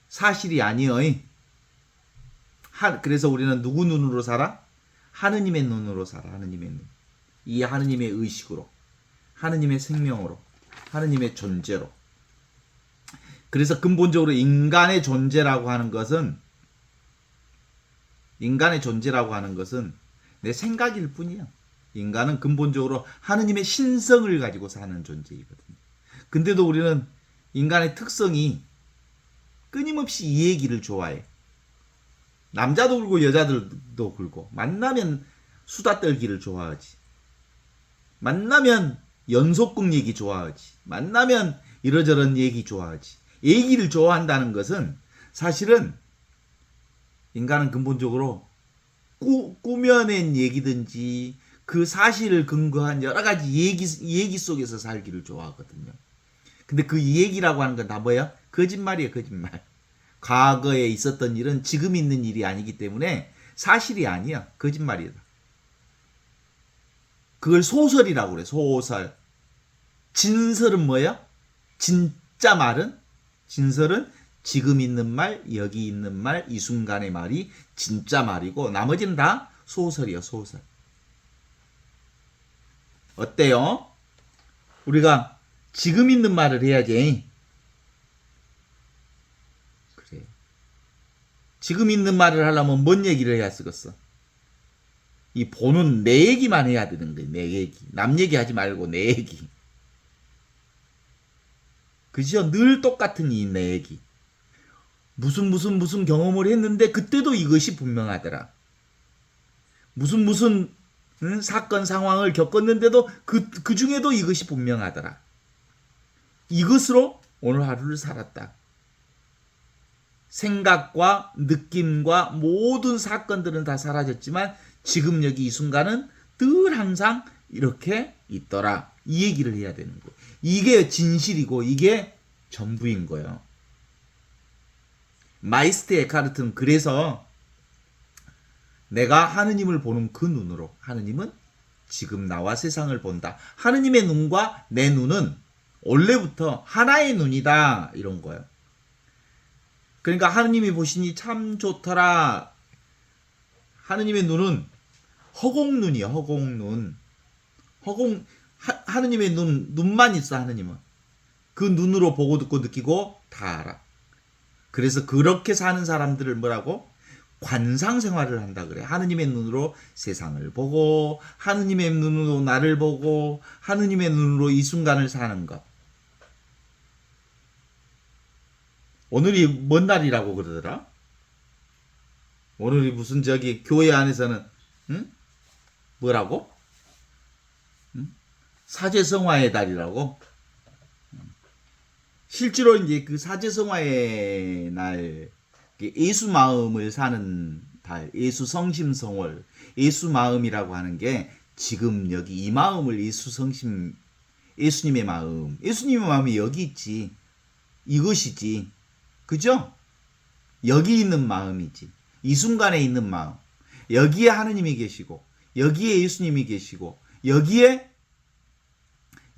사실이 아니여. 그래서 우리는 누구 눈으로 살아? 하느님의 눈으로 살아. 하느님의 눈. 이 하느님의 의식으로. 하느님의 생명으로. 하느님의 존재로. 그래서 근본적으로 인간의 존재라고 하는 것은 내 생각일 뿐이야. 인간은 근본적으로 하느님의 신성을 가지고 사는 존재이거든요. 근데도 우리는 인간의 특성이 끊임없이 이 얘기를 좋아해. 남자도 그렇고 여자들도 그렇고 만나면 수다 떨기를 좋아하지. 만나면 연속극 얘기 좋아하지. 만나면 이러저런 얘기 좋아하지. 얘기를 좋아한다는 것은 사실은 인간은 근본적으로 꾸며낸 얘기든지 그 사실을 근거한 여러 가지 얘기 속에서 살기를 좋아하거든요. 근데 그 얘기라고 하는 건 다 뭐야? 거짓말이에요, 거짓말. 과거에 있었던 일은 지금 있는 일이 아니기 때문에 사실이 아니야. 거짓말이다. 그걸 소설이라고 그래, 소설. 진설은 뭐야? 진짜 말은? 진설은 지금 있는 말, 여기 있는 말, 이 순간의 말이 진짜 말이고 나머지는 다 소설이야, 소설. 어때요? 우리가 지금 있는 말을 해야지. 그래. 지금 있는 말을 하려면 뭔 얘기를 해야 쓰겠어? 이 보는 내 얘기만 해야 되는 거야, 내 얘기. 남 얘기하지 말고 내 얘기. 그죠? 늘 똑같은 이 내 얘기. 무슨 경험을 했는데 그때도 이것이 분명하더라. 무슨 사건 상황을 겪었는데도 그 중에도 이것이 분명하더라. 이것으로 오늘 하루를 살았다. 생각과 느낌과 모든 사건들은 다 사라졌지만 지금 여기 이 순간은 늘 항상 이렇게 있더라. 이 얘기를 해야 되는 거예요. 이게 진실이고 이게 전부인 거예요. 마이스트 에카르트는 그래서 내가 하느님을 보는 그 눈으로, 하느님은 지금 나와 세상을 본다. 하느님의 눈과 내 눈은 원래부터 하나의 눈이다. 이런 거예요. 그러니까 하느님이 보시니 참 좋더라. 하느님의 눈은 허공눈이야, 허공눈. 하느님의 눈만 있어, 하느님은. 그 눈으로 보고 듣고 느끼고 다 알아. 그래서 그렇게 사는 사람들을 뭐라고? 관상 생활을 한다 그래. 하느님의 눈으로 세상을 보고, 하느님의 눈으로 나를 보고, 하느님의 눈으로 이 순간을 사는 것. 오늘이 뭔 날이라고 그러더라? 오늘이 무슨 저기 교회 안에서는 뭐라고? 사제성화의 달이라고? 실제로 이제 그 사제성화의 날, 예수 마음을 사는 달, 예수 성심성월, 예수 마음이라고 하는 게 지금 여기 이 마음을 예수 성심, 예수님의 마음이 여기 있지. 이것이지. 그죠? 여기 있는 마음이지. 이 순간에 있는 마음. 여기에 하느님이 계시고, 여기에 예수님이 계시고, 여기에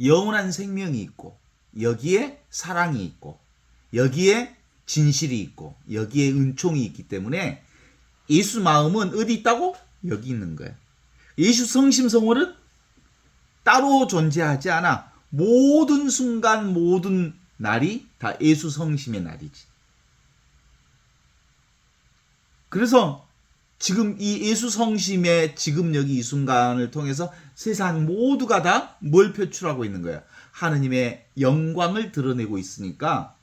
영원한 생명이 있고, 여기에 사랑이 있고, 여기에 진실이 있고, 여기에 은총이 있기 때문에 예수 마음은 어디 있다고? 여기 있는 거야. 예수 성심성월은 따로 존재하지 않아. 모든 순간, 모든 날이 다 예수 성심의 날이지. 그래서 지금 이 예수 성심의 지금 여기 이 순간을 통해서 세상 모두가 다 뭘 표출하고 있는 거야? 하느님의 영광을 드러내고 있으니까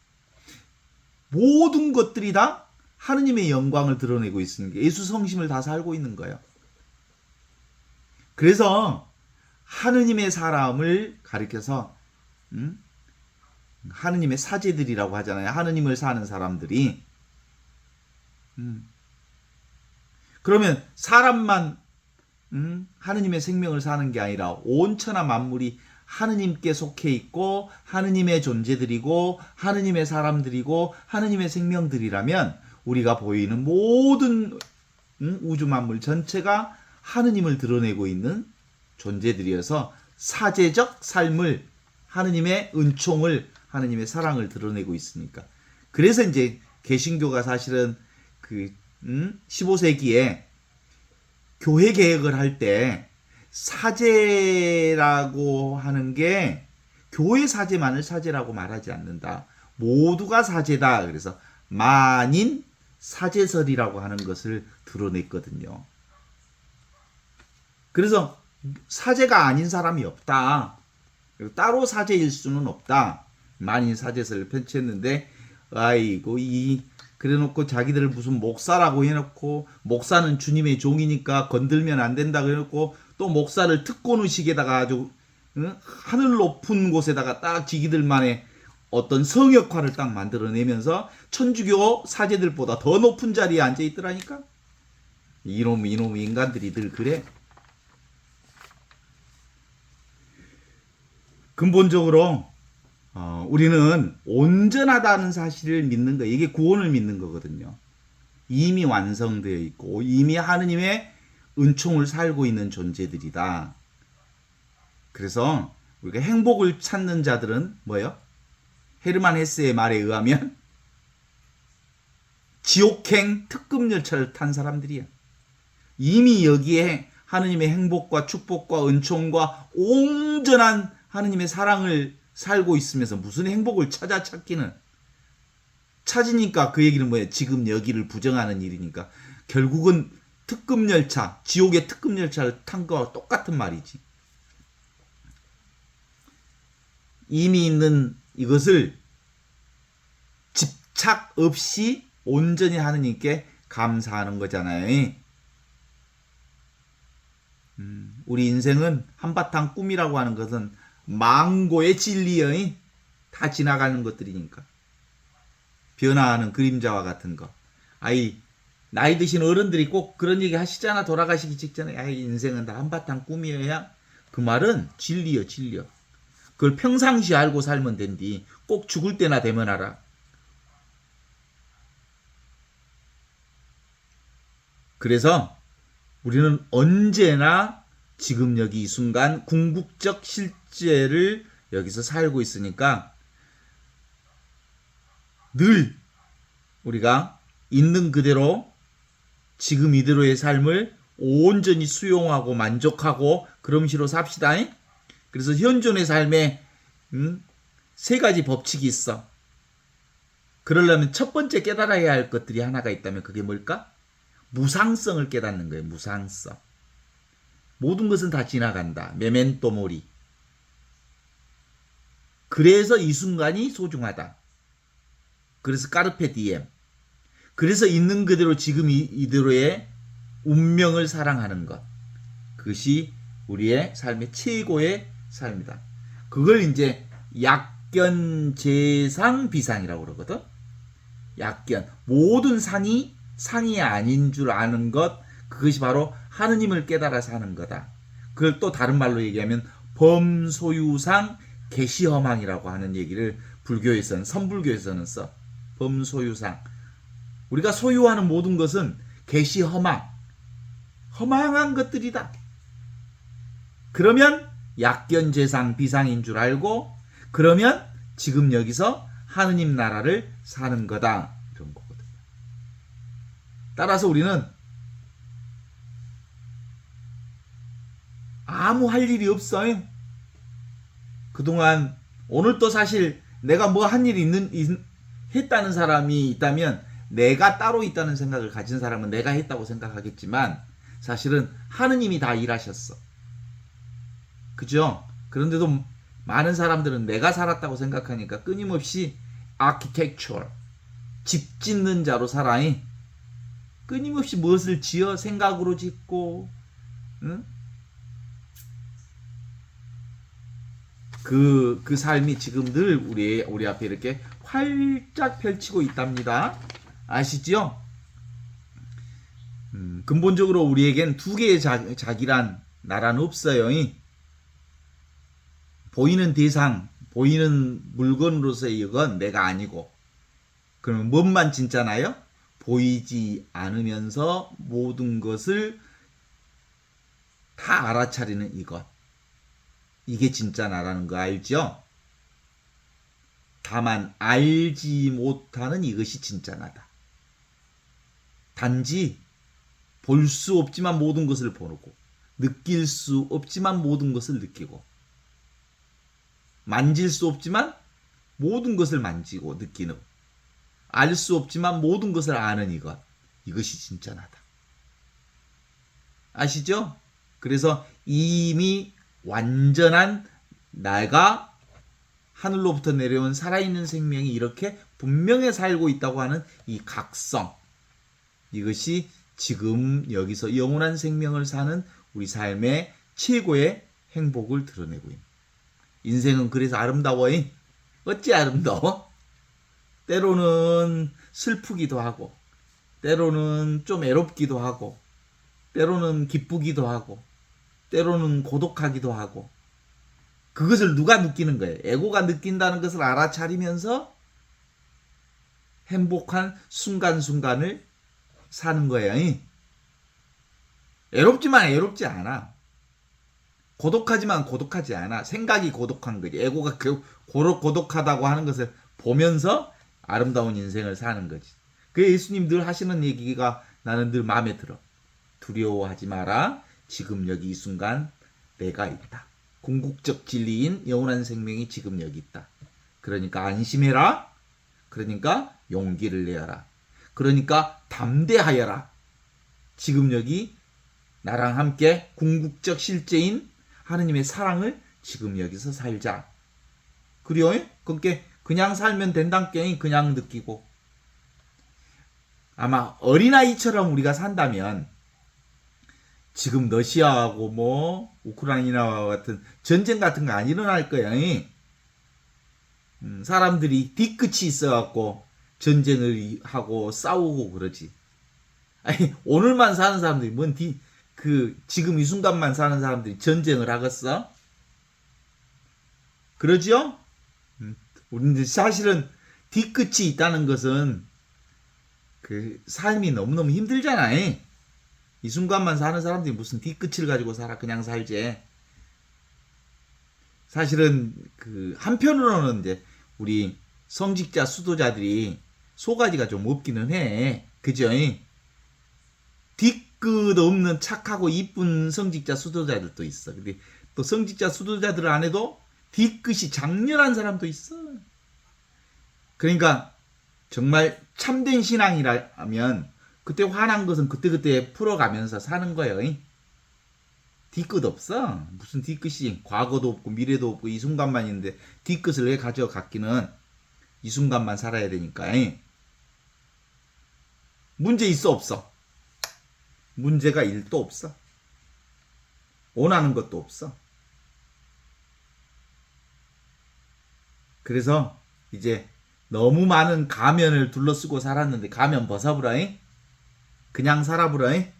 모든 것들이 다 하느님의 영광을 드러내고 있으니까 예수 성심을 다 살고 있는 거예요. 그래서 하느님의 사람을 가리켜서 하느님의 사제들이라고 하잖아요. 하느님을 사는 사람들이. 그러면 사람만 하느님의 생명을 사는 게 아니라 온 천하 만물이 하느님께 속해 있고 하느님의 존재들이고 하느님의 사람들이고 하느님의 생명들이라면 우리가 보이는 모든 우주 만물 전체가 하느님을 드러내고 있는 존재들이어서 사제적 삶을 하느님의 은총을 하느님의 사랑을 드러내고 있으니까. 그래서 이제 개신교가 사실은 그 15세기에 교회 개혁을 할 때 사제라고 하는 게 교회 사제만을 사제라고 말하지 않는다. 모두가 사제다. 그래서 만인 사제설이라고 하는 것을 드러냈거든요. 그래서 사제가 아닌 사람이 없다. 따로 사제일 수는 없다. 만인 사제설을 펼쳤는데 아이고 그래놓고 자기들을 무슨 목사라고 해놓고 목사는 주님의 종이니까 건들면 안 된다 그래놓고 또 목사를 특권의식에다가 아주 하늘 높은 곳에다가 딱 지기들만의 어떤 성역화를 딱 만들어내면서 천주교 사제들보다 더 높은 자리에 앉아있더라니까. 이놈 인간들이 늘 그래. 근본적으로 우리는 온전하다는 사실을 믿는 거, 이게 구원을 믿는 거거든요. 이미 완성되어 있고 이미 하느님의 은총을 살고 있는 존재들이다. 그래서 우리가 행복을 찾는 자들은 뭐예요? 헤르만 헤세의 말에 의하면 지옥행 특급 열차를 탄 사람들이야. 이미 여기에 하느님의 행복과 축복과 은총과 온전한 하느님의 사랑을 살고 있으면서 무슨 행복을 찾기는. 찾으니까 그 얘기는 뭐예요? 지금 여기를 부정하는 일이니까 결국은 특급 열차, 지옥의 특급 열차를 탄 거와 똑같은 말이지. 이미 있는 이것을 집착 없이 온전히 하느님께 감사하는 거잖아요. 우리 인생은 한바탕 꿈이라고 하는 것은 망고의 진리여. 다 지나가는 것들이니까. 변화하는 그림자와 같은 거. 나이 드신 어른들이 꼭 그런 얘기 하시잖아. 돌아가시기 직전에. 인생은 다 한바탕 꿈이어야. 그 말은 진리여. 그걸 평상시 알고 살면 된디. 꼭 죽을 때나 되면 알아. 그래서 우리는 언제나 지금 여기 이 순간 궁극적 실제를 여기서 살고 있으니까 늘 우리가 있는 그대로 지금 이대로의 삶을 온전히 수용하고 만족하고 그럼시로 삽시다. 그래서 현존의 삶에 세 가지 법칙이 있어. 그러려면 첫 번째 깨달아야 할 것들이 하나가 있다면 그게 뭘까? 무상성을 깨닫는 거예요. 무상성. 모든 것은 다 지나간다. 메멘토 모리. 그래서 이 순간이 소중하다. 그래서 까르페 디엠. 그래서 있는 그대로 지금 이대로의 운명을 사랑하는 것. 그것이 우리의 삶의 최고의 삶이다. 그걸 이제 약견, 재상, 비상이라고 그러거든. 약견, 모든 상이 상이 아닌 줄 아는 것, 그것이 바로 하느님을 깨달아서 하는 거다. 그걸 또 다른 말로 얘기하면 범소유상 계시허망이라고 하는 얘기를 불교에서는, 선불교에서는 써. 범소유상. 우리가 소유하는 모든 것은 계시허망, 허망한 것들이다. 그러면 약견재상 비상인 줄 알고, 그러면 지금 여기서 하느님 나라를 사는 거다, 이런 거거든요. 따라서 우리는 아무 할 일이 없어요. 그동안, 오늘 또 사실 내가 뭐 한 일이 했다는 사람이 있다면, 내가 따로 있다는 생각을 가진 사람은 내가 했다고 생각하겠지만, 사실은 하느님이 다 일하셨어. 그죠? 그런데도 많은 사람들은 내가 살았다고 생각하니까 끊임없이 architecture, 집 짓는 자로 살아이. 끊임없이 무엇을 지어 생각으로 짓고, 응? 그 삶이 지금 늘 우리 앞에 이렇게 활짝 펼치고 있답니다. 아시죠? 근본적으로 우리에겐 두 개의 자기란 나라는 없어요. 보이는 대상, 보이는 물건으로서의 이건 내가 아니고, 그러면 뭔만 진짜나요? 보이지 않으면서 모든 것을 다 알아차리는 이것. 이게 진짜 나라는 거 알죠? 다만 알지 못하는 이것이 진짜 나다. 단지 볼 수 없지만 모든 것을 보고, 느낄 수 없지만 모든 것을 느끼고, 만질 수 없지만 모든 것을 만지고 느끼는, 알 수 없지만 모든 것을 아는 이것. 이것이 진짜 나다. 아시죠? 그래서 이미 완전한 나가 하늘로부터 내려온 살아있는 생명이 이렇게 분명히 살고 있다고 하는 이 각성, 이것이 지금 여기서 영원한 생명을 사는 우리 삶의 최고의 행복을 드러내고 있는. 인생은 그래서 아름다워. 어찌 아름다워? 때로는 슬프기도 하고, 때로는 좀 애롭기도 하고, 때로는 기쁘기도 하고, 때로는 고독하기도 하고. 그것을 누가 느끼는 거예요? 에고가 느낀다는 것을 알아차리면서 행복한 순간순간을 사는 거예요. 애롭지만 애롭지 않아. 고독하지만 고독하지 않아. 생각이 고독한 거지. 에고가 고독하다고 하는 것을 보면서 아름다운 인생을 사는 거지. 그 예수님 늘 하시는 얘기가 나는 늘 마음에 들어. 두려워하지 마라. 지금 여기 이 순간 내가 있다. 궁극적 진리인 영원한 생명이 지금 여기 있다. 그러니까 안심해라. 그러니까 용기를 내어라. 그러니까 담대하여라. 지금 여기 나랑 함께 궁극적 실제인 하느님의 사랑을 지금 여기서 살자. 그래요? 그렇게 그냥 살면 된단께. 그냥 느끼고. 아마 어린아이처럼 우리가 산다면 지금 러시아하고 뭐 우크라이나와 같은 전쟁 같은 거 안 일어날 거야. 사람들이 뒤끝이 있어갖고 전쟁을 하고 싸우고 그러지. 아니, 오늘만 사는 사람들이 지금 이 순간만 사는 사람들이 전쟁을 하겠어? 그러죠? 우리는 사실은 뒤끝이 있다는 것은 그 삶이 너무너무 힘들잖아. 이 순간만 사는 사람들이 무슨 뒤끝을 가지고 살아. 그냥 살지. 사실은 그 한편으로는 이제 우리 성직자 수도자들이 소가지가 좀 없기는 해. 그죠? 뒤끝 없는 착하고 이쁜 성직자 수도자들도 있어. 근데 또 성직자 수도자들 안에도 뒤끝이 장렬한 사람도 있어. 그러니까 정말 참된 신앙이라면 그때 화난 것은 그때그때 풀어가면서 사는 거예요. 뒤끝 없어. 무슨 뒤끝이, 과거도 없고 미래도 없고 이 순간만 있는데 뒤끝을 왜 가져갔기는. 이 순간만 살아야 되니까. 문제 있어 없어? 문제가 1도 없어. 원하는 것도 없어. 그래서 이제 너무 많은 가면을 둘러쓰고 살았는데 가면 벗어보라잉. 그냥 살아보라잉.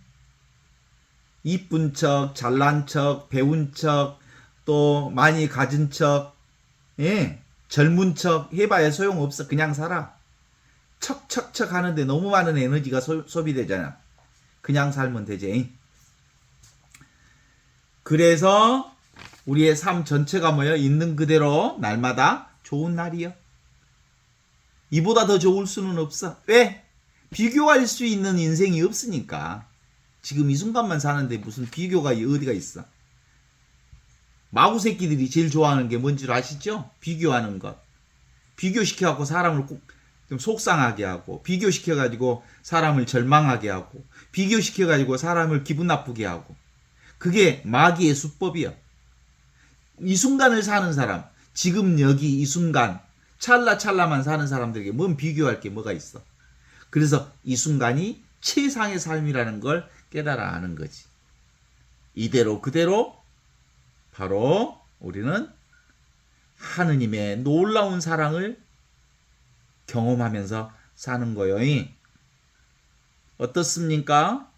이쁜 척, 잘난 척, 배운 척, 또 많이 가진 척, 예, 젊은 척 해봐야 소용없어. 그냥 살아. 척척척 하는데 너무 많은 에너지가 소비되잖아. 그냥 살면 되지. 그래서 우리의 삶 전체가 뭐예요? 있는 그대로 날마다 좋은 날이요. 이보다 더 좋을 수는 없어. 왜? 비교할 수 있는 인생이 없으니까. 지금 이 순간만 사는데 무슨 비교가 어디가 있어? 마구 새끼들이 제일 좋아하는 게 뭔지 아시죠? 비교하는 것. 비교시켜갖고 사람을 꼭 좀 속상하게 하고, 비교시켜가지고 사람을 절망하게 하고, 비교시켜가지고 사람을 기분 나쁘게 하고. 그게 마귀의 수법이야. 이 순간을 사는 사람, 지금 여기 이 순간, 찰나찰나만 사는 사람들에게 뭔 비교할 게 뭐가 있어? 그래서 이 순간이 최상의 삶이라는 걸 깨달아 아는 거지. 이대로 그대로 바로 우리는 하느님의 놀라운 사랑을 경험하면서 사는 거요. 어떻습니까?